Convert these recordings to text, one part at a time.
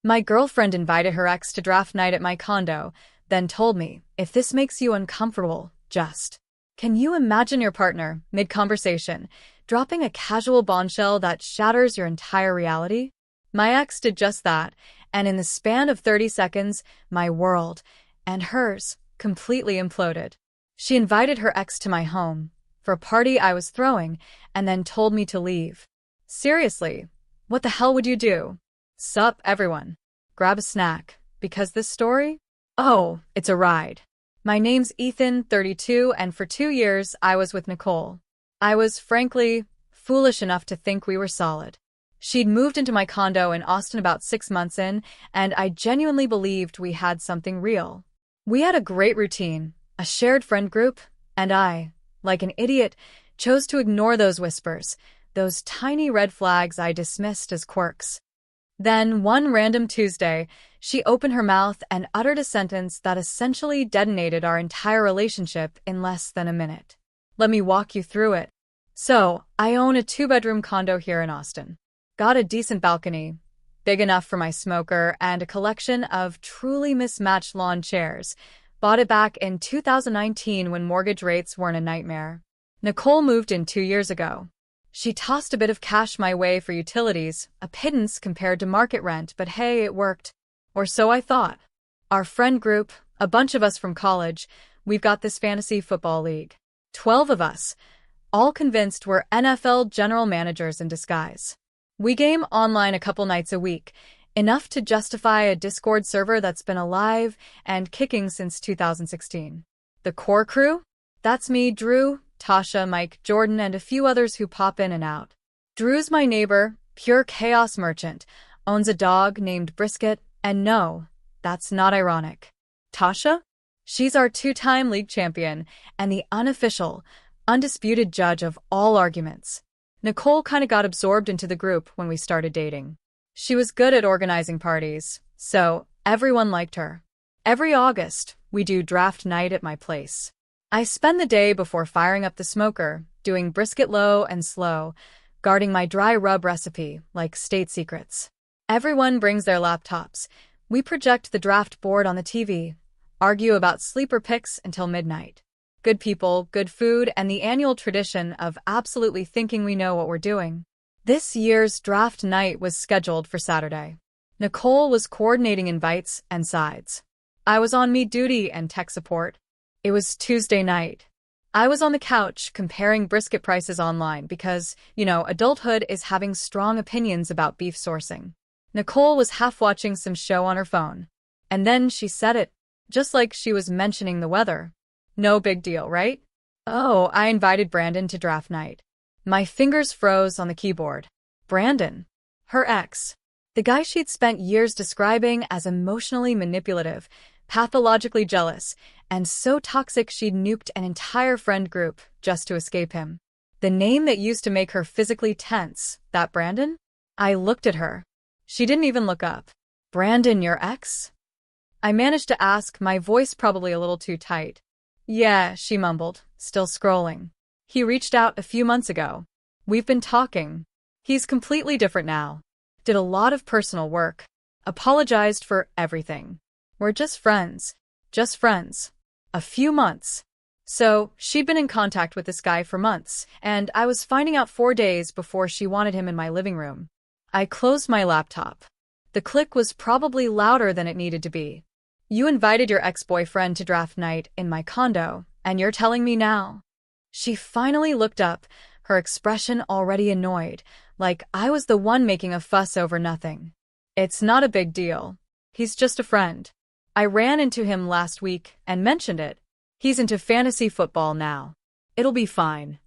My girlfriend invited her ex to draft night at my condo, then told me, if this makes you uncomfortable, just. Can you imagine your partner, mid-conversation, dropping a casual bombshell that shatters your entire reality? My ex did just that, and in the span of 30 seconds, my world, and hers, completely imploded. She invited her ex to my home, for a party I was throwing, and then told me to leave. Seriously, what the hell would you do? Sup, everyone. Grab a snack, because this story? Oh, it's a ride. My name's Ethan, 32, and for 2 years I was with Nicole. I was, frankly, foolish enough to think we were solid. She'd moved into my condo in Austin about 6 months in, and I genuinely believed we had something real. We had a great routine, a shared friend group, and I, like an idiot, chose to ignore those whispers, those tiny red flags I dismissed as quirks. Then, one random Tuesday, she opened her mouth and uttered a sentence that essentially detonated our entire relationship in less than a minute. Let me walk you through it. So, I own a 2-bedroom condo here in Austin. Got a decent balcony, big enough for my smoker, and a collection of truly mismatched lawn chairs. Bought it back in 2019 when mortgage rates weren't a nightmare. Nicole moved in 2 years ago. She tossed a bit of cash my way for utilities, a pittance compared to market rent, but hey, it worked. Or so I thought. Our friend group, a bunch of us from college, we've got this fantasy football league. 12 of us, all convinced we're NFL general managers in disguise. We game online a couple nights a week, enough to justify a Discord server that's been alive and kicking since 2016. The core crew? That's me, Drew, Tasha, Mike, Jordan, and a few others who pop in and out. Drew's my neighbor, pure chaos merchant, owns a dog named Brisket, and no, that's not ironic. Tasha? She's our 2-time league champion and the unofficial, undisputed judge of all arguments. Nicole kinda got absorbed into the group when we started dating. She was good at organizing parties, so everyone liked her. Every August, we do draft night at my place. I spend the day before firing up the smoker, doing brisket low and slow, guarding my dry rub recipe like state secrets. Everyone brings their laptops. We project the draft board on the TV, argue about sleeper picks until midnight. Good people, good food, and the annual tradition of absolutely thinking we know what we're doing. This year's draft night was scheduled for Saturday. Nicole was coordinating invites and sides. I was on meet duty and tech support. It was Tuesday night. I was on the couch comparing brisket prices online because, adulthood is having strong opinions about beef sourcing. Nicole was half watching some show on her phone. And then she said it, just like she was mentioning the weather. No big deal, right? Oh, I invited Brandon to draft night. My fingers froze on the keyboard. Brandon. Her ex. The guy she'd spent years describing as emotionally manipulative, pathologically jealous, and so toxic she'd nuked an entire friend group just to escape him. The name that used to make her physically tense, that Brandon? I looked at her. She didn't even look up. Brandon, your ex? I managed to ask, my voice probably a little too tight. Yeah, she mumbled, still scrolling. He reached out a few months ago. We've been talking. He's completely different now. Did a lot of personal work. Apologized for everything. We're just friends. Just friends. A few months. So, she'd been in contact with this guy for months, and I was finding out 4 days before she wanted him in my living room. I closed my laptop. The click was probably louder than it needed to be. You invited your ex-boyfriend to draft night in my condo, and you're telling me now? She finally looked up, her expression already annoyed, like I was the one making a fuss over nothing. It's not a big deal. He's just a friend. I ran into him last week and mentioned it. He's into fantasy football now. It'll be fine.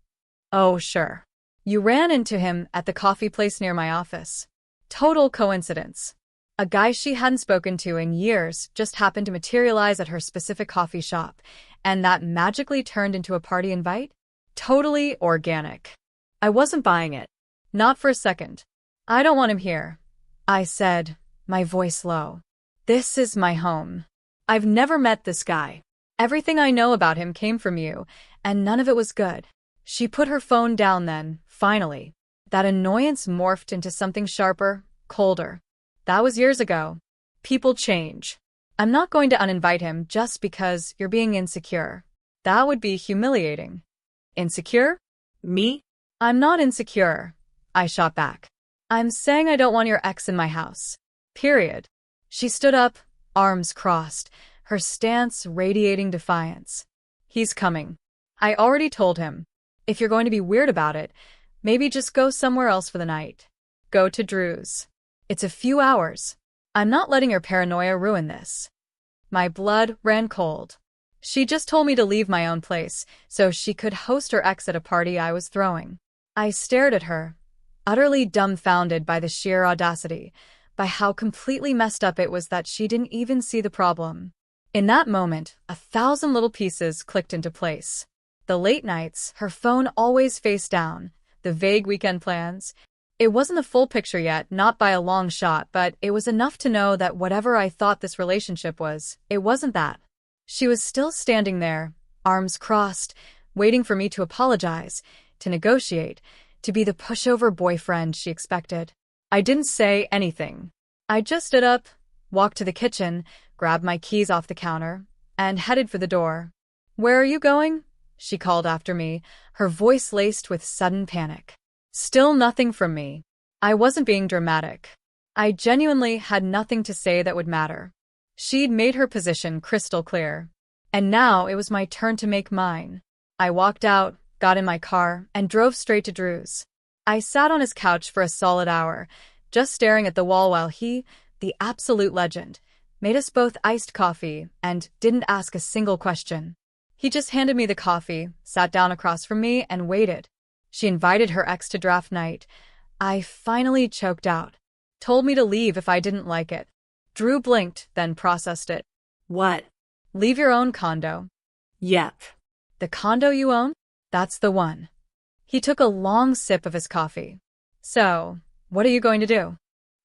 Oh, sure. You ran into him at the coffee place near my office. Total coincidence. A guy she hadn't spoken to in years just happened to materialize at her specific coffee shop, and that magically turned into a party invite? Totally organic. I wasn't buying it. Not for a second. I don't want him here, I said, my voice low. This is my home. I've never met this guy. Everything I know about him came from you, and none of it was good. She put her phone down then, finally. That annoyance morphed into something sharper, colder. That was years ago. People change. I'm not going to uninvite him just because you're being insecure. That would be humiliating. Insecure? Me? I'm not insecure, I shot back. I'm saying I don't want your ex in my house. Period. She stood up, arms crossed, her stance radiating defiance. He's coming. I already told him. If you're going to be weird about it, maybe just go somewhere else for the night. Go to Drew's. It's a few hours. I'm not letting your paranoia ruin this. My blood ran cold. She just told me to leave my own place so she could host her ex at a party I was throwing. I stared at her, utterly dumbfounded by the sheer audacity, by how completely messed up it was that she didn't even see the problem. In that moment, 1,000 little pieces clicked into place. The late nights, her phone always face down, the vague weekend plans. It wasn't the full picture yet, not by a long shot, but it was enough to know that whatever I thought this relationship was, it wasn't that. She was still standing there, arms crossed, waiting for me to apologize, to negotiate, to be the pushover boyfriend she expected. I didn't say anything. I just stood up, walked to the kitchen, grabbed my keys off the counter, and headed for the door. "Where are you going?" she called after me, her voice laced with sudden panic. Still nothing from me. I wasn't being dramatic. I genuinely had nothing to say that would matter. She'd made her position crystal clear. And now it was my turn to make mine. I walked out, got in my car, and drove straight to Drew's. I sat on his couch for a solid hour, just staring at the wall while he, the absolute legend, made us both iced coffee and didn't ask a single question. He just handed me the coffee, sat down across from me, and waited. She invited her ex to draft night. I finally choked out. Told me to leave if I didn't like it. Drew blinked, then processed it. What? Leave your own condo. Yep. The condo you own? That's the one. He took a long sip of his coffee. So, what are you going to do?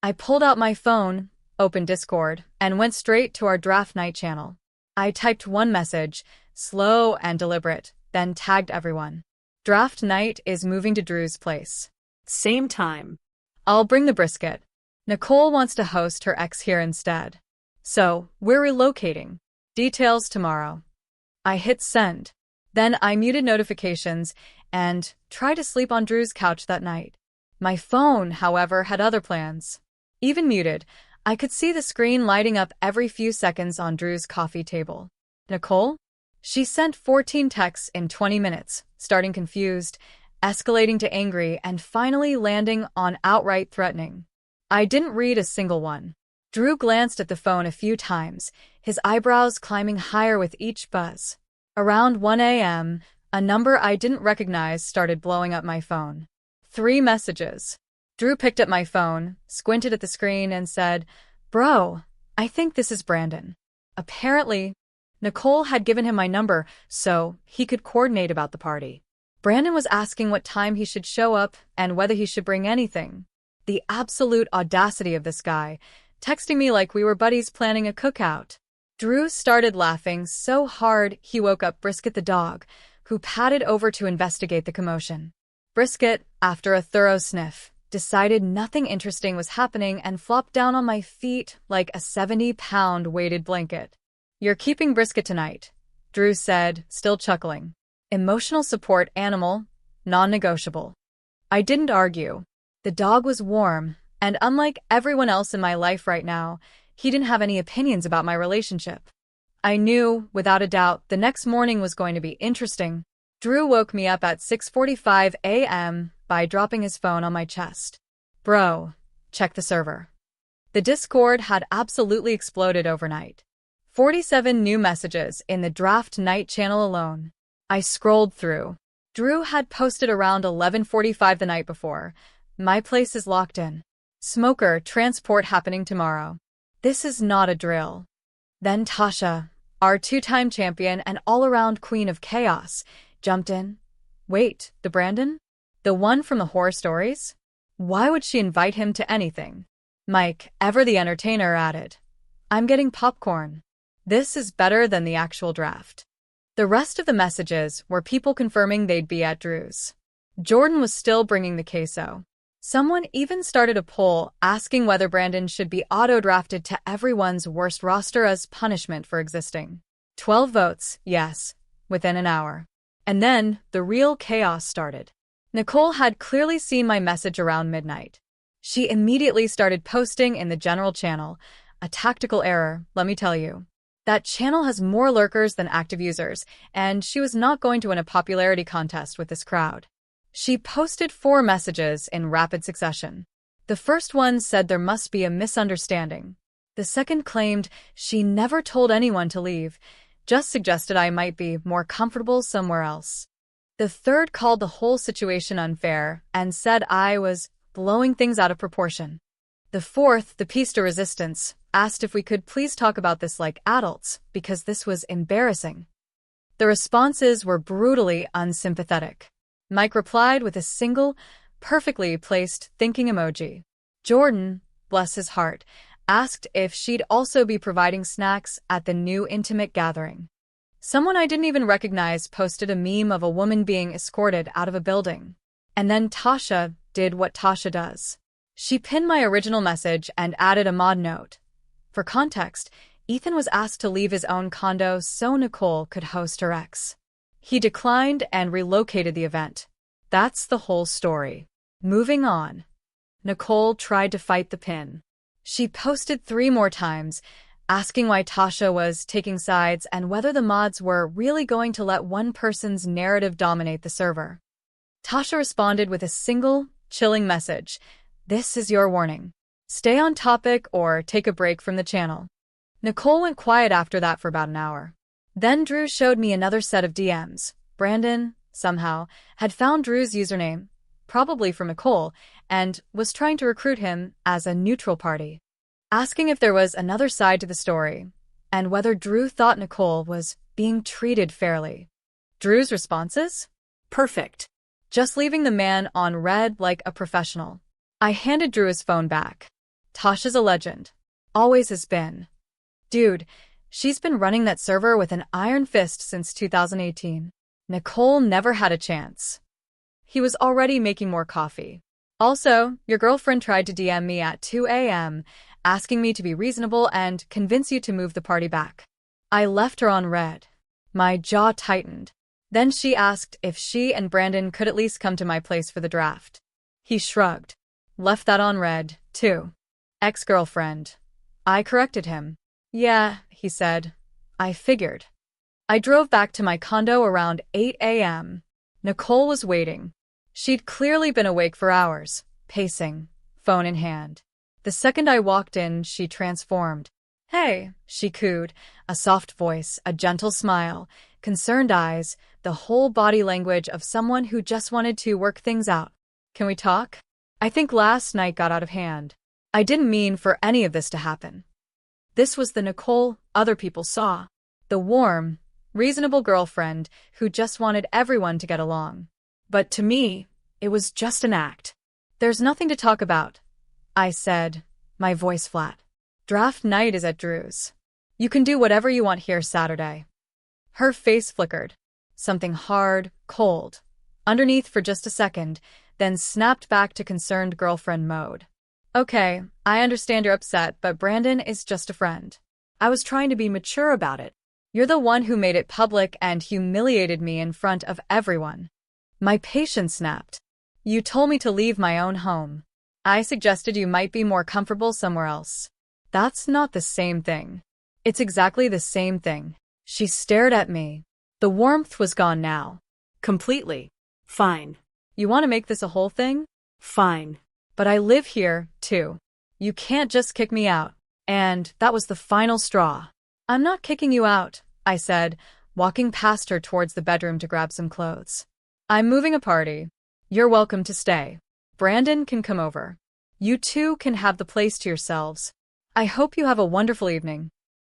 I pulled out my phone, opened Discord, and went straight to our draft night channel. I typed one message, slow and deliberate, then tagged everyone. Draft night is moving to Drew's place. Same time. I'll bring the brisket. Nicole wants to host her ex here instead. So, we're relocating. Details tomorrow. I hit send. Then I muted notifications and tried to sleep on Drew's couch that night. My phone, however, had other plans. Even muted, I could see the screen lighting up every few seconds on Drew's coffee table. Nicole? She sent 14 texts in 20 minutes, starting confused, escalating to angry, and finally landing on outright threatening. I didn't read a single one. Drew glanced at the phone a few times, his eyebrows climbing higher with each buzz. Around 1 a.m., a number I didn't recognize started blowing up my phone. 3 messages. Drew picked up my phone, squinted at the screen, and said, "Bro, I think this is Brandon." Apparently, Nicole had given him my number so he could coordinate about the party. Brandon was asking what time he should show up and whether he should bring anything. The absolute audacity of this guy, texting me like we were buddies planning a cookout. Drew started laughing so hard he woke up Brisket the dog, who padded over to investigate the commotion. Brisket, after a thorough sniff, decided nothing interesting was happening and flopped down on my feet like a 70-pound weighted blanket. "You're keeping Brisket tonight," Drew said, still chuckling. Emotional support animal, non-negotiable. I didn't argue. The dog was warm, and unlike everyone else in my life right now, he didn't have any opinions about my relationship. I knew, without a doubt, the next morning was going to be interesting. Drew woke me up at 6:45 a.m. by dropping his phone on my chest. "Bro, check the server." The Discord had absolutely exploded overnight. 47 new messages in the draft night channel alone. I scrolled through. Drew had posted around 11:45 the night before. "My place is locked in. Smoker transport happening tomorrow." This is not a drill. Then Tasha, our 2-time champion and all-around queen of chaos, jumped in. Wait, the Brandon? The one from the horror stories? Why would she invite him to anything? Mike, ever the entertainer, added, "I'm getting popcorn. This is better than the actual draft." The rest of the messages were people confirming they'd be at Drew's. Jordan was still bringing the queso. Someone even started a poll asking whether Brandon should be auto-drafted to everyone's worst roster as punishment for existing. 12 votes, yes, within an hour. And then, the real chaos started. Nicole had clearly seen my message around midnight. She immediately started posting in the general channel. A tactical error, let me tell you. That channel has more lurkers than active users, and she was not going to win a popularity contest with this crowd. She posted 4 messages in rapid succession. The first one said there must be a misunderstanding. The second claimed she never told anyone to leave, just suggested I might be more comfortable somewhere else. The third called the whole situation unfair and said I was blowing things out of proportion. The fourth, the piece de resistance, asked if we could please talk about this like adults, because this was embarrassing. The responses were brutally unsympathetic. Mike replied with a single, perfectly placed thinking emoji. Jordan, bless his heart, asked if she'd also be providing snacks at the new intimate gathering. Someone I didn't even recognize posted a meme of a woman being escorted out of a building. And then Tasha did what Tasha does. She pinned my original message and added a mod note. For context, Ethan was asked to leave his own condo so Nicole could host her ex. He declined and relocated the event. That's the whole story. Moving on. Nicole tried to fight the pin. She posted 3 more times, asking why Tasha was taking sides and whether the mods were really going to let one person's narrative dominate the server. Tasha responded with a single, chilling message. This is your warning. Stay on topic or take a break from the channel. Nicole went quiet after that for about an hour. Then Drew showed me another set of DMs. Brandon, somehow, had found Drew's username, probably from Nicole, and was trying to recruit him as a neutral party, asking if there was another side to the story, and whether Drew thought Nicole was being treated fairly. Drew's responses? Perfect. Just leaving the man on red like a professional. I handed Drew his phone back. Tasha's a legend. Always has been. Dude, she's been running that server with an iron fist since 2018. Nicole never had a chance. He was already making more coffee. Also, your girlfriend tried to DM me at 2 a.m., asking me to be reasonable and convince you to move the party back. I left her on red. My jaw tightened. Then she asked if she and Brandon could at least come to my place for the draft. He shrugged. Left that on red, too. Ex-girlfriend. I corrected him. Yeah, he said. I figured. I drove back to my condo around 8 a.m. Nicole was waiting. She'd clearly been awake for hours, pacing, phone in hand. The second I walked in, she transformed. Hey, she cooed, a soft voice, a gentle smile, concerned eyes, the whole body language of someone who just wanted to work things out. Can we talk? I think last night got out of hand. I didn't mean for any of this to happen. This was the Nicole other people saw. The warm, reasonable girlfriend who just wanted everyone to get along. But to me, it was just an act. There's nothing to talk about, I said, my voice flat. Draft night is at Drew's. You can do whatever you want here Saturday. Her face flickered. Something hard, cold. Underneath for just a second, then snapped back to concerned girlfriend mode. Okay, I understand you're upset, but Brandon is just a friend. I was trying to be mature about it. You're the one who made it public and humiliated me in front of everyone. My patience snapped. You told me to leave my own home. I suggested you might be more comfortable somewhere else. That's not the same thing. It's exactly the same thing. She stared at me. The warmth was gone now. Completely. Fine. You want to make this a whole thing? Fine. But I live here, too. You can't just kick me out. And that was the final straw. I'm not kicking you out, I said, walking past her towards the bedroom to grab some clothes. I'm moving a party. You're welcome to stay. Brandon can come over. You two can have the place to yourselves. I hope you have a wonderful evening.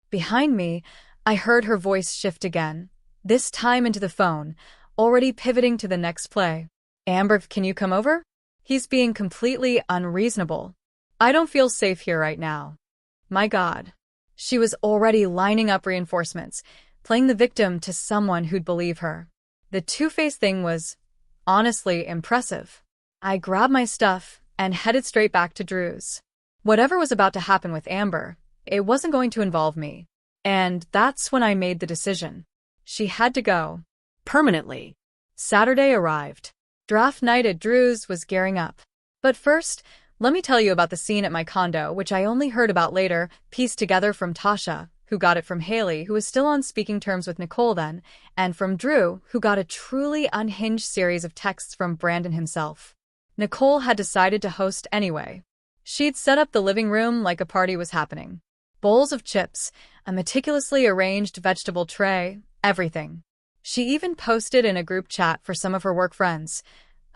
Behind me, I heard her voice shift again, this time into the phone, already pivoting to the next play. Amber, can you come over? He's being completely unreasonable. I don't feel safe here right now. My God. She was already lining up reinforcements, playing the victim to someone who'd believe her. The two-faced thing was, honestly, impressive. I grabbed my stuff and headed straight back to Drew's. Whatever was about to happen with Amber, it wasn't going to involve me. And that's when I made the decision. She had to go. Permanently. Saturday arrived. Draft night at Drew's was gearing up. But first, let me tell you about the scene at my condo, which I only heard about later, pieced together from Tasha, who got it from Haley, who was still on speaking terms with Nicole then, and from Drew, who got a truly unhinged series of texts from Brandon himself. Nicole had decided to host anyway. She'd set up the living room like a party was happening. Bowls of chips, a meticulously arranged vegetable tray, everything. She even posted in a group chat for some of her work friends,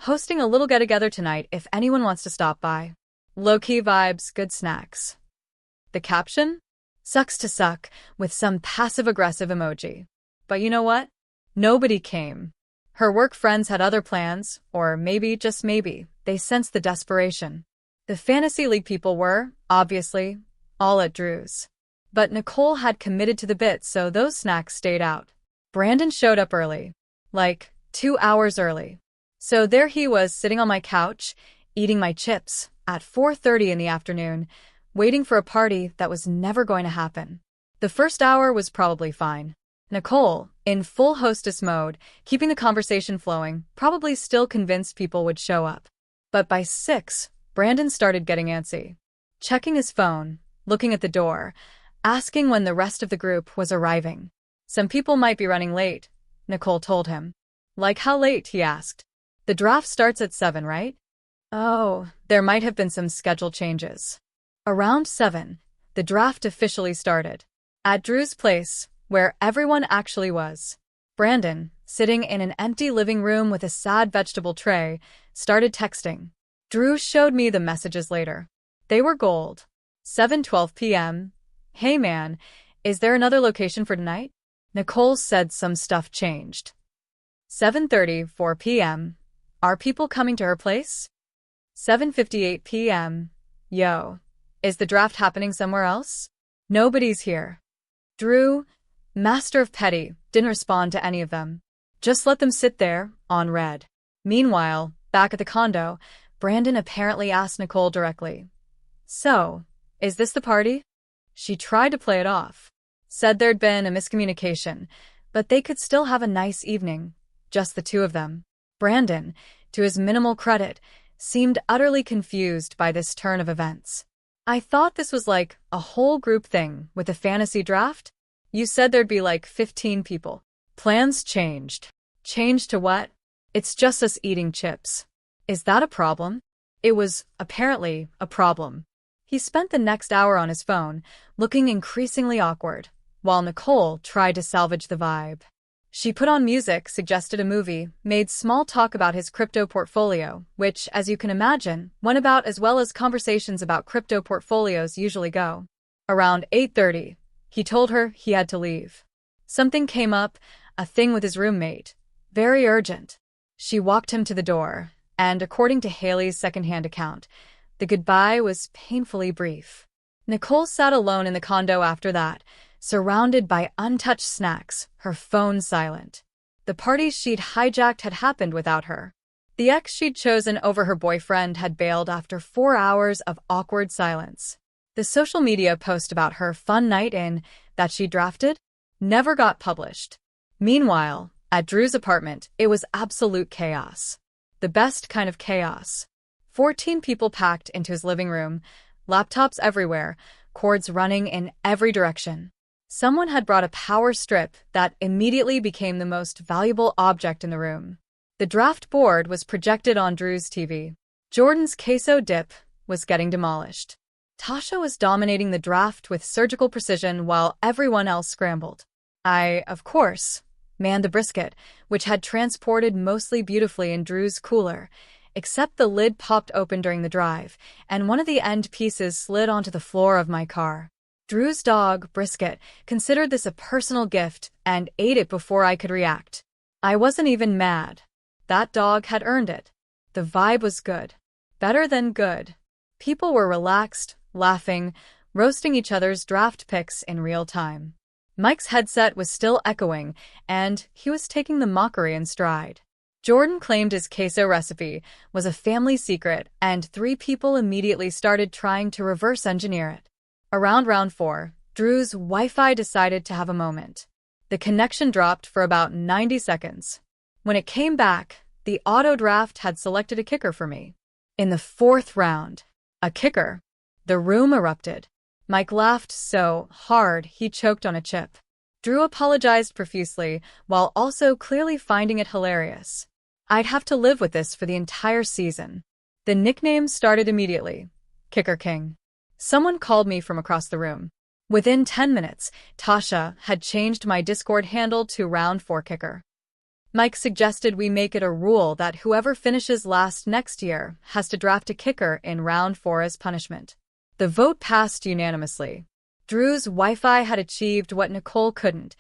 hosting a little get-together tonight if anyone wants to stop by. Low-key vibes, good snacks. The caption? Sucks to suck, with some passive-aggressive emoji. But you know what? Nobody came. Her work friends had other plans, or maybe, just maybe, they sensed the desperation. The Fantasy League people were, obviously, all at Drew's. But Nicole had committed to the bit, so those snacks stayed out. Brandon showed up early. Like, 2 hours early. So there he was sitting on my couch, eating my chips, at 4:30 in the afternoon, waiting for a party that was never going to happen. The first hour was probably fine. Nicole, in full hostess mode, keeping the conversation flowing, probably still convinced people would show up. But by 6, Brandon started getting antsy. Checking his phone, looking at the door, asking when the rest of the group was arriving. Some people might be running late, Nicole told him. Like how late, he asked. The draft starts at 7, right? Oh, there might have been some schedule changes. Around 7, the draft officially started. At Drew's place, where everyone actually was. Brandon, sitting in an empty living room with a sad vegetable tray, started texting. Drew showed me the messages later. They were gold. 7:12 p.m. Hey man, is there another location for tonight? Nicole said some stuff changed. 7:34 p.m. Are people coming to her place? 7:58 p.m. Yo, is the draft happening somewhere else? Nobody's here. Drew, master of petty, didn't respond to any of them. Just let them sit there, on red. Meanwhile, back at the condo, Brandon apparently asked Nicole directly. So, is this the party? She tried to play it off. Said there'd been a miscommunication, but they could still have a nice evening, just the two of them. Brandon, to his minimal credit, seemed utterly confused by this turn of events. I thought this was like a whole group thing with a fantasy draft? You said there'd be like 15 people. Plans changed. Changed to what? It's just us eating chips. Is that a problem? It was, apparently, a problem. He spent the next hour on his phone, looking increasingly awkward, while Nicole tried to salvage the vibe. She put on music, suggested a movie, made small talk about his crypto portfolio, which, as you can imagine, went about as well as conversations about crypto portfolios usually go. Around 8:30, he told her he had to leave. Something came up, a thing with his roommate. Very urgent. She walked him to the door, and according to Haley's secondhand account, the goodbye was painfully brief. Nicole sat alone in the condo after that, surrounded by untouched snacks, her phone silent. The parties she'd hijacked had happened without her. The ex she'd chosen over her boyfriend had bailed after 4 hours of awkward silence. The social media post about her fun night in that she drafted never got published. Meanwhile, at Drew's apartment, it was absolute chaos. The best kind of chaos. 14 people packed into his living room, laptops everywhere, cords running in every direction. Someone had brought a power strip that immediately became the most valuable object in the room. The draft board was projected on Drew's TV. Jordan's queso dip was getting demolished. Tasha was dominating the draft with surgical precision while everyone else scrambled. I, of course, manned the brisket, which had transported mostly beautifully in Drew's cooler, except the lid popped open during the drive, and one of the end pieces slid onto the floor of my car. Drew's dog, Brisket, considered this a personal gift and ate it before I could react. I wasn't even mad. That dog had earned it. The vibe was good. Better than good. People were relaxed, laughing, roasting each other's draft picks in real time. Mike's headset was still echoing, and he was taking the mockery in stride. Jordan claimed his queso recipe was a family secret, and 3 people immediately started trying to reverse engineer it. Around round 4, Drew's Wi-Fi decided to have a moment. The connection dropped for about 90 seconds. When it came back, the auto-draft had selected a kicker for me. In the 4th round, a kicker. The room erupted. Mike laughed so hard he choked on a chip. Drew apologized profusely, while also clearly finding it hilarious. I'd have to live with this for the entire season. The nickname started immediately. Kicker King. Someone called me from across the room. Within 10 minutes, Tasha had changed my Discord handle to Round 4 Kicker. Mike suggested we make it a rule that whoever finishes last next year has to draft a kicker in Round 4 as punishment. The vote passed unanimously. Drew's Wi-Fi had achieved what Nicole couldn't,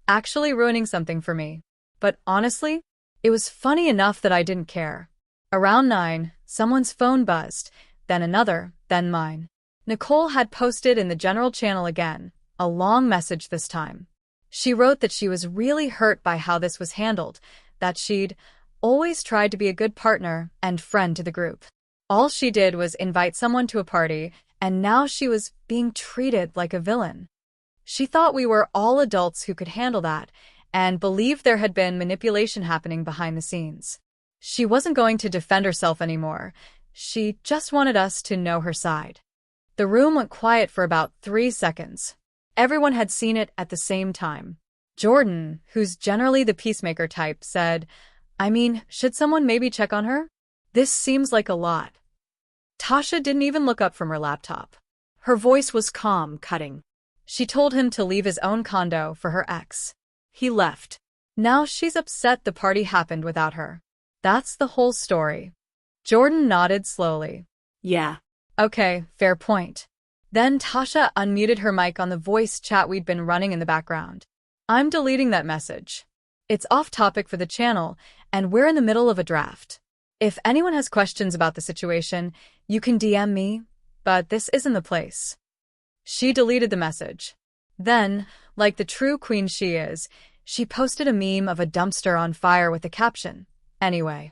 actually ruining something for me. But honestly, it was funny enough that I didn't care. Around 9, someone's phone buzzed, then another, then mine. Nicole had posted in the general channel again, a long message this time. She wrote that she was really hurt by how this was handled, that she'd always tried to be a good partner and friend to the group. All she did was invite someone to a party, and now she was being treated like a villain. She thought we were all adults who could handle that, and believed there had been manipulation happening behind the scenes. She wasn't going to defend herself anymore. She just wanted us to know her side. The room went quiet for about 3 seconds. Everyone had seen it at the same time. Jordan, who's generally the peacemaker type, said, "I mean, should someone maybe check on her? This seems like a lot." Tasha didn't even look up from her laptop. Her voice was calm, cutting. She told him to leave his own condo for her ex. He left. Now she's upset the party happened without her. That's the whole story. Jordan nodded slowly. Yeah. Okay, fair point. Then Tasha unmuted her mic on the voice chat we'd been running in the background. I'm deleting that message. It's off topic for the channel, and we're in the middle of a draft. If anyone has questions about the situation, you can DM me, but this isn't the place. She deleted the message. Then, like the true queen she is, she posted a meme of a dumpster on fire with the caption, "Anyway."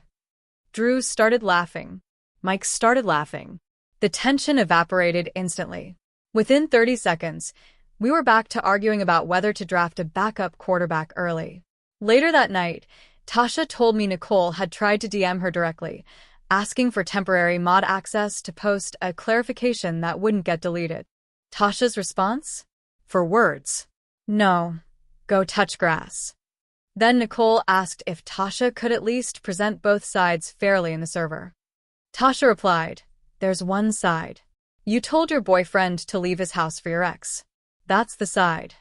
Drew started laughing. Mike started laughing. The tension evaporated instantly. Within 30 seconds, we were back to arguing about whether to draft a backup quarterback early. Later that night, Tasha told me Nicole had tried to DM her directly, asking for temporary mod access to post a clarification that wouldn't get deleted. Tasha's response? 4 words. No. Go touch grass. Then Nicole asked if Tasha could at least present both sides fairly in the server. Tasha replied, "There's one side. You told your boyfriend to leave his house for your ex. That's the side."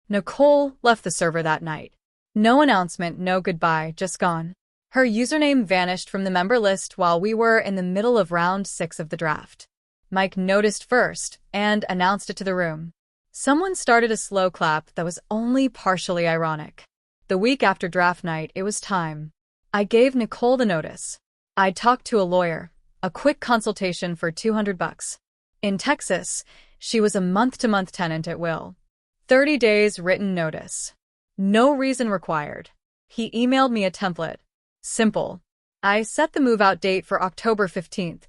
Nicole left the server that night. No announcement, no goodbye, just gone. Her username vanished from the member list while we were in the middle of round 6 of the draft. Mike noticed first and announced it to the room. Someone started a slow clap that was only partially ironic. The week after draft night, it was time. I gave Nicole the notice. I'd talked to a lawyer, a quick consultation for $200. In Texas, she was a month-to-month tenant at will. 30 days written notice. No reason required. He emailed me a template. Simple. I set the move-out date for October 15th,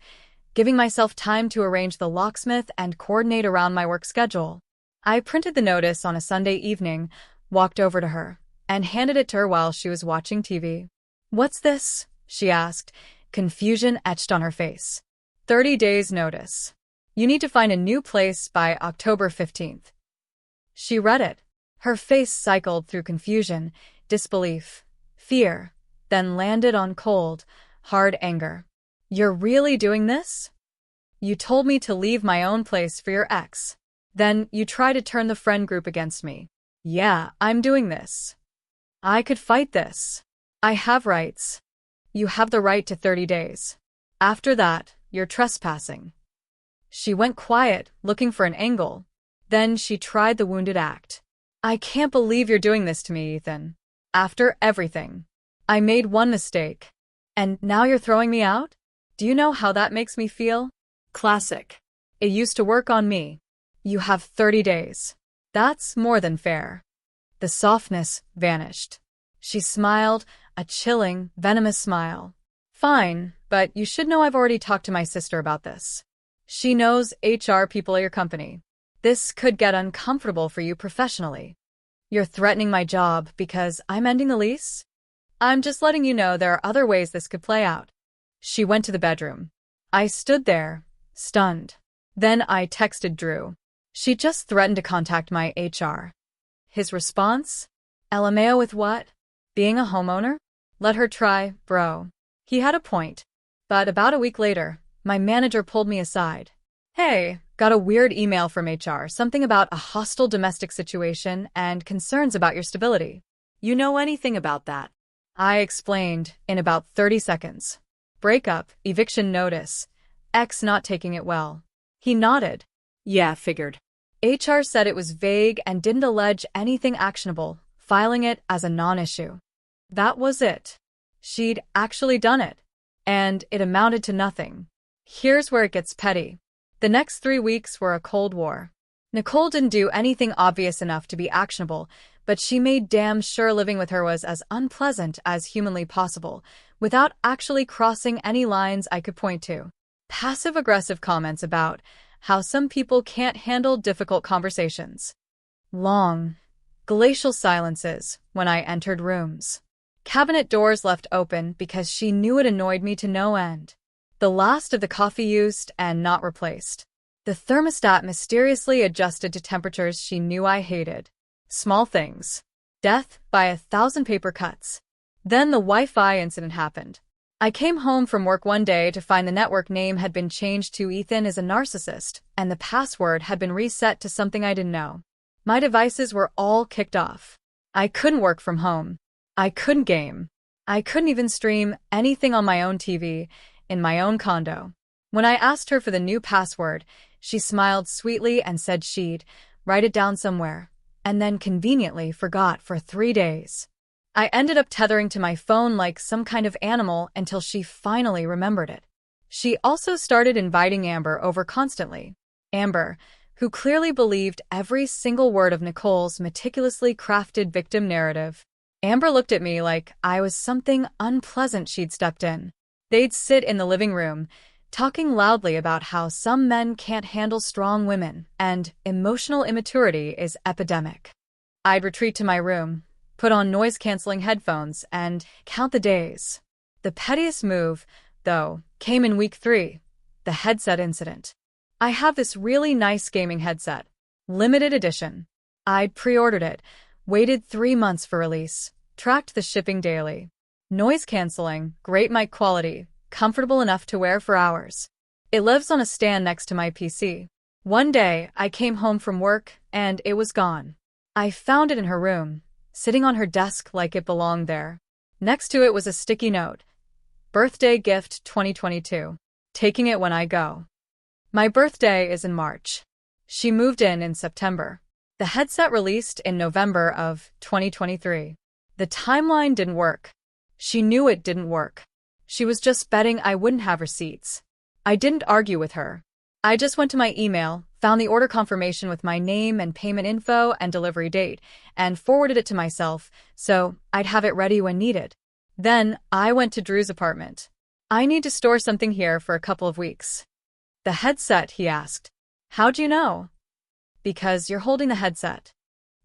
giving myself time to arrange the locksmith and coordinate around my work schedule. I printed the notice on a Sunday evening, walked over to her, and handed it to her while she was watching TV. "What's this?" she asked, confusion etched on her face. 30 days notice. You need to find a new place by October 15th. She read it. Her face cycled through confusion, disbelief, fear, then landed on cold, hard anger. "You're really doing this? You told me to leave my own place for your ex. Then you try to turn the friend group against me." "Yeah, I'm doing this. I could fight this. I have rights. You have the right to 30 days. After that, you're trespassing." She went quiet, looking for an angle. Then she tried the wounded act. "I can't believe you're doing this to me, Ethan. After everything. I made one mistake. And now you're throwing me out? Do you know how that makes me feel?" Classic. "It used to work on me. You have 30 days. That's more than fair." The softness vanished. She smiled, a chilling, venomous smile. Fine, but you should know I've already talked to my sister about this. She knows HR people at your company. This could get uncomfortable for you professionally. You're threatening my job because I'm ending the lease? I'm just letting you know there are other ways this could play out. She went to the bedroom. I stood there, stunned. Then I texted Drew. She just threatened to contact my HR. His response? LMAO with what? Being a homeowner? Let her try, bro. He had a point. But about a week later, my manager pulled me aside. Hey, got a weird email from HR, something about a hostile domestic situation and concerns about your stability. You know anything about that? I explained in about 30 seconds. Breakup, eviction notice, ex not taking it well. He nodded. Yeah, figured. HR said it was vague and didn't allege anything actionable, filing it as a non-issue. That was it. She'd actually done it. And it amounted to nothing. Here's where it gets petty. The next 3 weeks were a Cold War. Nicole didn't do anything obvious enough to be actionable, but she made damn sure living with her was as unpleasant as humanly possible, without actually crossing any lines I could point to. Passive-aggressive comments about how some people can't handle difficult conversations. Long, glacial silences when I entered rooms. Cabinet doors left open because she knew it annoyed me to no end. The last of the coffee used and not replaced. The thermostat mysteriously adjusted to temperatures she knew I hated. Small things. Death by 1,000 paper cuts. Then the Wi-Fi incident happened. I came home from work one day to find the network name had been changed to Ethan is a narcissist, and the password had been reset to something I didn't know. My devices were all kicked off. I couldn't work from home. I couldn't game. I couldn't even stream anything on my own TV, in my own condo. When I asked her for the new password, she smiled sweetly and said she'd write it down somewhere, and then conveniently forgot for 3 days. I ended up tethering to my phone like some kind of animal until she finally remembered it. She also started inviting Amber over constantly. Amber, who clearly believed every single word of Nicole's meticulously crafted victim narrative. Amber looked at me like I was something unpleasant she'd stepped in. They'd sit in the living room, talking loudly about how some men can't handle strong women and emotional immaturity is epidemic. I'd retreat to my room, put on noise-canceling headphones, and count the days. The pettiest move, though, came in week 3, the headset incident. I have this really nice gaming headset, limited edition. I'd pre-ordered it, waited 3 months for release, tracked the shipping daily. Noise canceling, great mic quality, comfortable enough to wear for hours. It lives on a stand next to my PC. One day, I came home from work, and it was gone. I found it in her room, sitting on her desk like it belonged there. Next to it was a sticky note. Birthday gift 2022. Taking it when I go. My birthday is in March. She moved in September. The headset released in November of 2023. The timeline didn't work. She knew it didn't work. She was just betting I wouldn't have receipts. I didn't argue with her. I just went to my email, found the order confirmation with my name and payment info and delivery date, and forwarded it to myself so I'd have it ready when needed. Then I went to Drew's apartment. I need to store something here for a couple of weeks. The headset, he asked. How'd you know? Because you're holding the headset.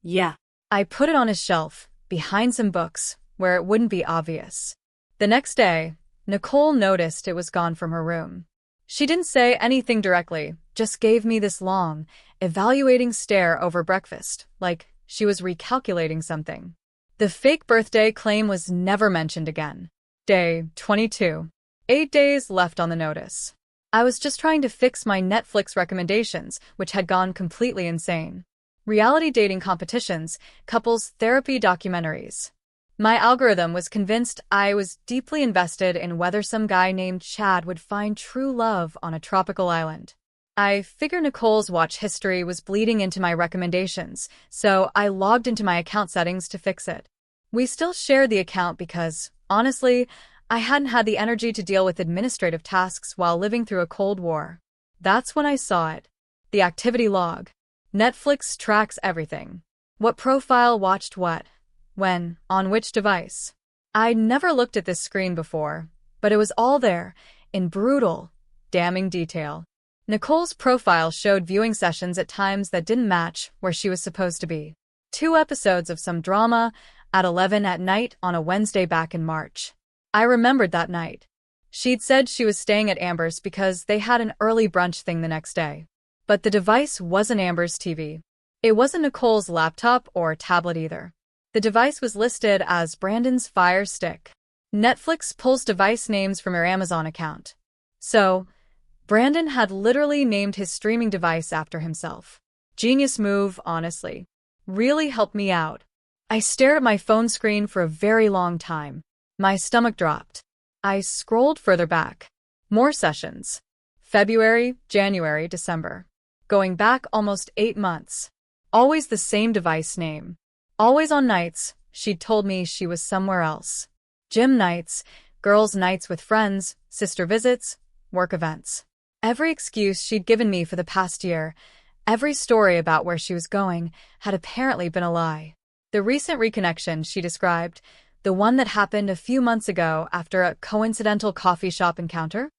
Yeah. I put it on his shelf, behind some books, where it wouldn't be obvious. The next day, Nicole noticed it was gone from her room. She didn't say anything directly, just gave me this long, evaluating stare over breakfast, like she was recalculating something. The fake birthday claim was never mentioned again. Day 22. 8 days left on the notice. I was just trying to fix my Netflix recommendations, which had gone completely insane. Reality dating competitions, couples therapy documentaries. My algorithm was convinced I was deeply invested in whether some guy named Chad would find true love on a tropical island. I figured Nicole's watch history was bleeding into my recommendations, so I logged into my account settings to fix it. We still shared the account because, honestly, I hadn't had the energy to deal with administrative tasks while living through a Cold War. That's when I saw it. The activity log. Netflix tracks everything. What profile watched what, when, on which device. I'd never looked at this screen before, but it was all there, in brutal, damning detail. Nicole's profile showed viewing sessions at times that didn't match where she was supposed to be. 2 episodes of some drama at 11 at night on a Wednesday back in March. I remembered that night. She'd said she was staying at Amber's because they had an early brunch thing the next day. But the device wasn't Amber's TV. It wasn't Nicole's laptop or tablet either. The device was listed as Brandon's Fire Stick. Netflix pulls device names from her Amazon account. So, Brandon had literally named his streaming device after himself. Genius move, honestly. Really helped me out. I stared at my phone screen for a very long time. My stomach dropped. I scrolled further back. More sessions. February, January, December. Going back almost 8 months. Always the same device name. Always on nights, she'd told me she was somewhere else. Gym nights, girls' nights with friends, sister visits, work events. Every excuse she'd given me for the past year, every story about where she was going, had apparently been a lie. The recent reconnection she described, the one that happened a few months ago after a coincidental coffee shop encounter?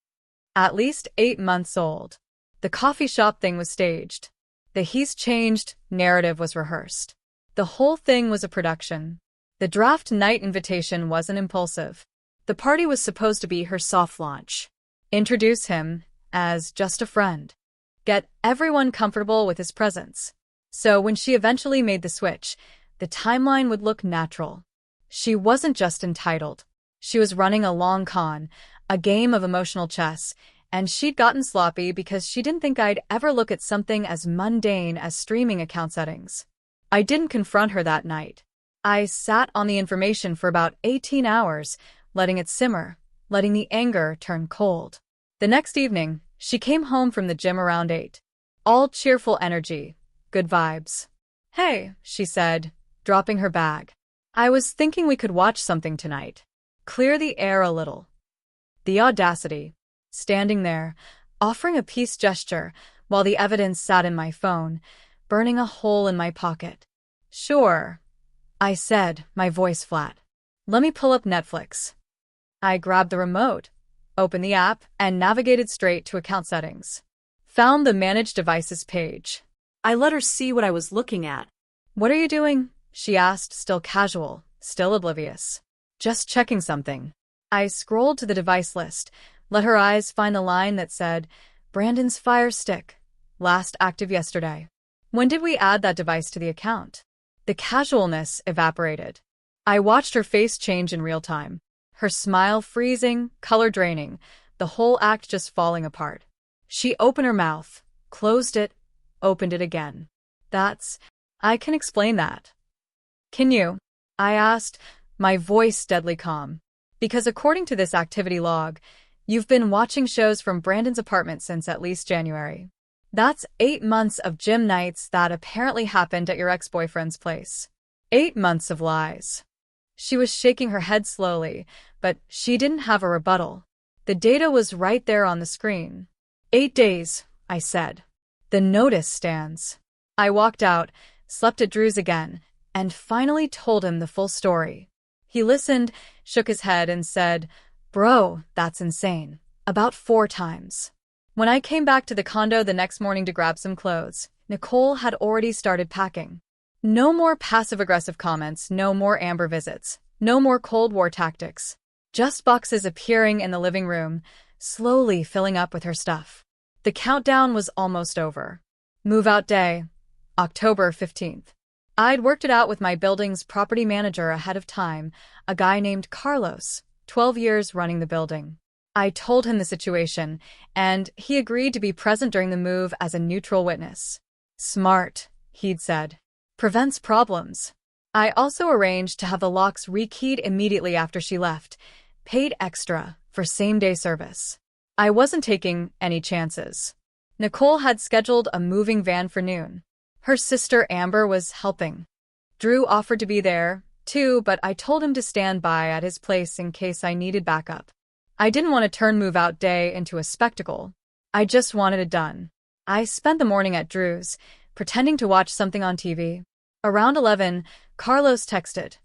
At least 8 months old. The coffee shop thing was staged. The he's changed narrative was rehearsed. The whole thing was a production. The draft night invitation wasn't impulsive. The party was supposed to be her soft launch. Introduce him as just a friend. Get everyone comfortable with his presence. So when she eventually made the switch, the timeline would look natural. She wasn't just entitled. She was running a long con, a game of emotional chess, and she'd gotten sloppy because she didn't think I'd ever look at something as mundane as streaming account settings. I didn't confront her that night. I sat on the information for about 18 hours, letting it simmer, letting the anger turn cold. The next evening, she came home from the gym around 8. All cheerful energy, good vibes. Hey, she said, dropping her bag. I was thinking we could watch something tonight. Clear the air a little. The audacity. Standing there, offering a peace gesture, while the evidence sat in my phone, burning a hole in my pocket. Sure, I said, my voice flat. Let me pull up Netflix. I grabbed the remote, opened the app, and navigated straight to account settings. Found the Manage Devices page. I let her see what I was looking at. What are you doing? She asked, still casual, still oblivious. Just checking something. I scrolled to the device list, let her eyes find the line that said, Brandon's Fire Stick, last active yesterday. When did we add that device to the account? The casualness evaporated. I watched her face change in real time. Her smile freezing, color draining, the whole act just falling apart. She opened her mouth, closed it, opened it again. I can explain that. Can you? I asked, my voice deadly calm. Because according to this activity log, you've been watching shows from Brandon's apartment since at least January. That's 8 months of gym nights that apparently happened at your ex-boyfriend's place. 8 months of lies. She was shaking her head slowly, but she didn't have a rebuttal. The data was right there on the screen. 8 days, I said. The notice stands. I walked out, slept at Drew's again, and finally told him the full story. He listened, shook his head, and said, Bro, that's insane. About 4 times. When I came back to the condo the next morning to grab some clothes, Nicole had already started packing. No more passive-aggressive comments, no more Amber visits, no more Cold War tactics. Just boxes appearing in the living room, slowly filling up with her stuff. The countdown was almost over. Move-out day, October 15th. I'd worked it out with my building's property manager ahead of time, a guy named Carlos, 12 years running the building. I told him the situation, and he agreed to be present during the move as a neutral witness. Smart, he'd said. Prevents problems. I also arranged to have the locks rekeyed immediately after she left, paid extra for same-day service. I wasn't taking any chances. Nicole had scheduled a moving van for noon. Her sister Amber was helping. Drew offered to be there, too, but I told him to stand by at his place in case I needed backup. I didn't want to turn move-out day into a spectacle. I just wanted it done. I spent the morning at Drew's, pretending to watch something on TV. Around 11, Carlos texted,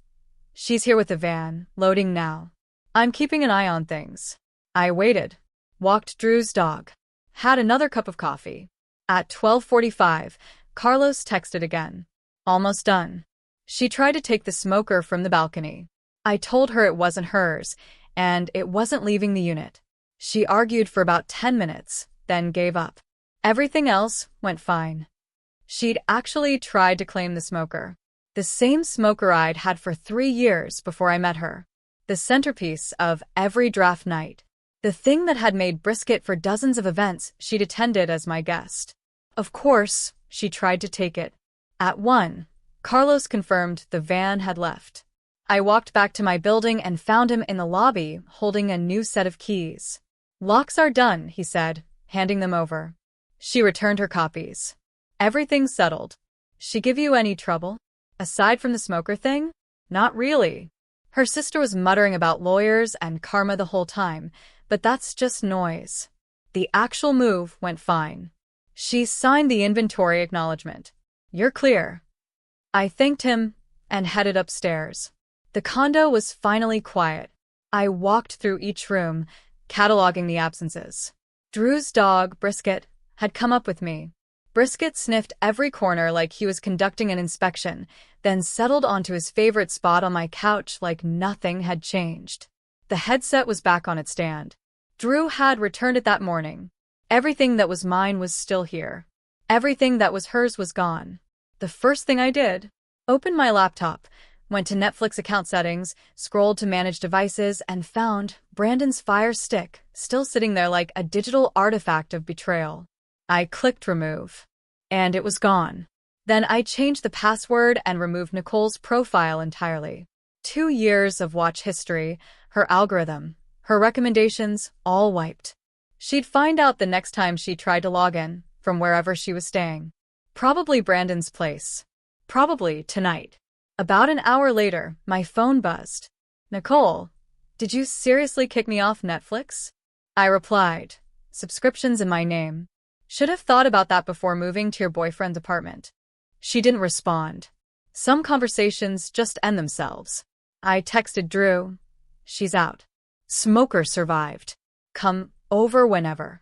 She's here with the van, loading now. I'm keeping an eye on things. I waited. Walked Drew's dog. Had another cup of coffee. At 12:45, Carlos texted again. Almost done. She tried to take the smoker from the balcony. I told her it wasn't hers, and it wasn't leaving the unit. She argued for about 10 minutes, then gave up. Everything else went fine. She'd actually tried to claim the smoker. The same smoker I'd had for 3 years before I met her. The centerpiece of every draft night. The thing that had made brisket for dozens of events she'd attended as my guest. Of course, she tried to take it. At 1, Carlos confirmed the van had left. I walked back to my building and found him in the lobby holding a new set of keys. Locks are done, he said, handing them over. She returned her copies. Everything's settled. She give you any trouble? Aside from the smoker thing? Not really. Her sister was muttering about lawyers and karma the whole time, but that's just noise. The actual move went fine. She signed the inventory acknowledgement. You're clear. I thanked him and headed upstairs. The condo was finally quiet. I walked through each room, cataloging the absences. Drew's dog, Brisket, had come up with me. Brisket sniffed every corner like he was conducting an inspection, then settled onto his favorite spot on my couch like nothing had changed. The headset was back on its stand. Drew had returned it that morning. Everything that was mine was still here. Everything that was hers was gone. The first thing I did, opened my laptop, went to Netflix account settings, scrolled to manage devices, and found Brandon's Fire Stick still sitting there like a digital artifact of betrayal. I clicked remove, and it was gone. Then I changed the password and removed Nicole's profile entirely. 2 years of watch history, her algorithm, her recommendations, all wiped. She'd find out the next time she tried to log in, from wherever she was staying. Probably Brandon's place. Probably tonight. About an hour later, my phone buzzed. Nicole, did you seriously kick me off Netflix? I replied, subscriptions in my name. Should have thought about that before moving to your boyfriend's apartment. She didn't respond. Some conversations just end themselves. I texted Drew. She's out. Smoker survived. Come over whenever.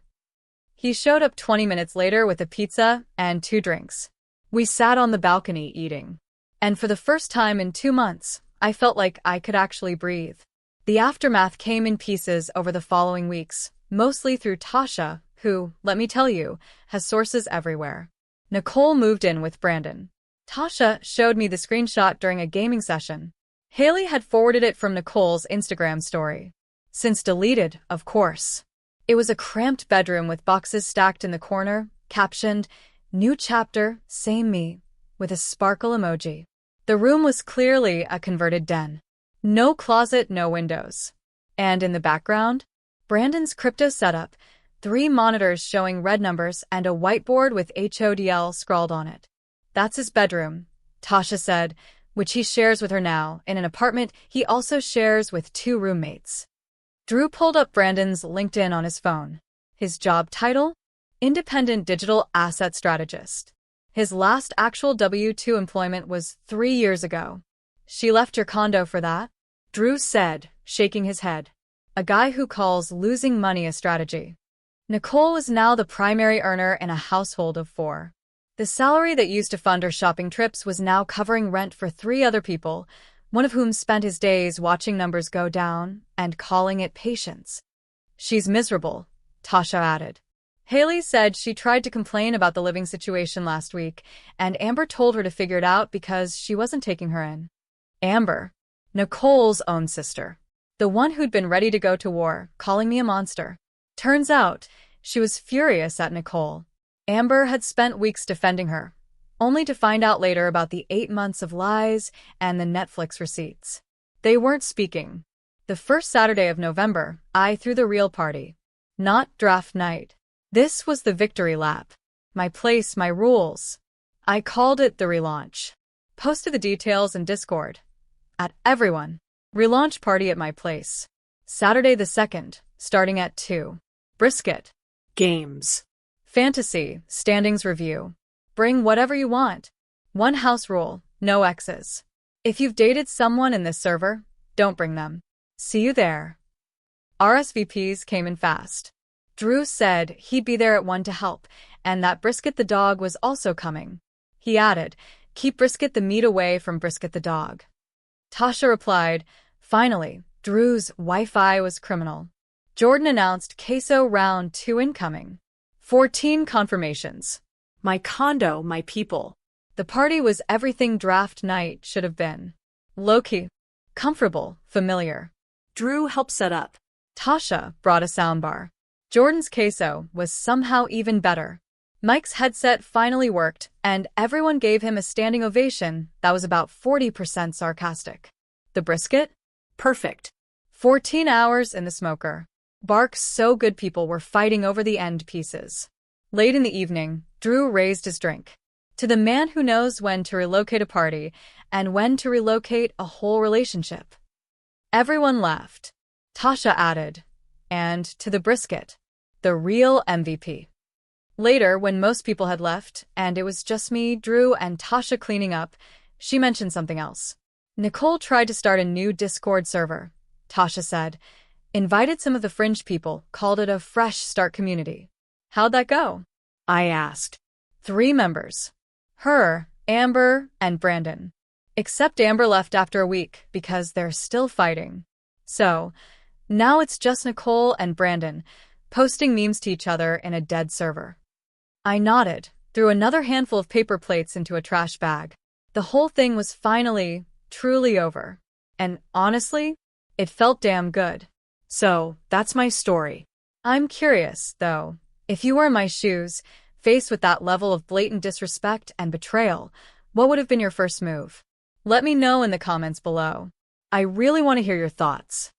He showed up 20 minutes later with a pizza and 2 drinks. We sat on the balcony eating. And for the first time in 2 months, I felt like I could actually breathe. The aftermath came in pieces over the following weeks, mostly through Tasha, who, let me tell you, has sources everywhere. Nicole moved in with Brandon. Tasha showed me the screenshot during a gaming session. Haley had forwarded it from Nicole's Instagram story. Since deleted, of course. It was a cramped bedroom with boxes stacked in the corner, captioned, "New chapter, same me," with a sparkle emoji. The room was clearly a converted den. No closet, no windows. And in the background, Brandon's crypto setup, 3 monitors showing red numbers and a whiteboard with HODL scrawled on it. That's his bedroom, Tasha said, which he shares with her now in an apartment he also shares with 2 roommates. Drew pulled up Brandon's LinkedIn on his phone. His job title? Independent Digital Asset Strategist. His last actual W-2 employment was 3 years ago. She left your condo for that? Drew said, shaking his head. A guy who calls losing money a strategy. Nicole was now the primary earner in a household of 4. The salary that used to fund her shopping trips was now covering rent for 3 other people, one of whom spent his days watching numbers go down and calling it patience. She's miserable, Tasha added. Haley said she tried to complain about the living situation last week, and Amber told her to figure it out because she wasn't taking her in. Amber, Nicole's own sister. The one who'd been ready to go to war, calling me a monster. Turns out, she was furious at Nicole. Amber had spent weeks defending her, only to find out later about the 8 months of lies and the Netflix receipts. They weren't speaking. The first Saturday of November, I threw the real party. Not draft night. This was the victory lap. My place, my rules. I called it the relaunch. Posted the details in Discord. At everyone. Relaunch party at my place. Saturday the 2nd, starting at 2. Brisket. Games. Fantasy, standings review. Bring whatever you want. 1 house rule, no exes. If you've dated someone in this server, don't bring them. See you there. RSVPs came in fast. Drew said he'd be there at 1 to help, and that Brisket the dog was also coming. He added, keep Brisket the meat away from Brisket the dog. Tasha replied, finally, Drew's Wi-Fi was criminal. Jordan announced queso round 2 incoming. 14 confirmations. My condo, my people. The party was everything draft night should have been. Low-key, comfortable, familiar. Drew helped set up. Tasha brought a soundbar. Jordan's queso was somehow even better. Mike's headset finally worked, and everyone gave him a standing ovation that was about 40% sarcastic. The brisket? Perfect. 14 hours in the smoker. Barks so good people were fighting over the end pieces. Late in the evening, Drew raised his drink. To the man who knows when to relocate a party and when to relocate a whole relationship. Everyone laughed. Tasha added, and to the brisket, the real MVP. Later, when most people had left, and it was just me, Drew, and Tasha cleaning up, she mentioned something else. Nicole tried to start a new Discord server. Tasha said, invited some of the fringe people, called it a fresh start community. How'd that go? I asked. 3 members. Her, Amber, and Brandon. Except Amber left after a week because they're still fighting. So, now it's just Nicole and Brandon, posting memes to each other in a dead server. I nodded, threw another handful of paper plates into a trash bag. The whole thing was finally, truly over. And honestly, it felt damn good. So, that's my story. I'm curious, though, if you were in my shoes, faced with that level of blatant disrespect and betrayal, what would have been your first move? Let me know in the comments below. I really want to hear your thoughts.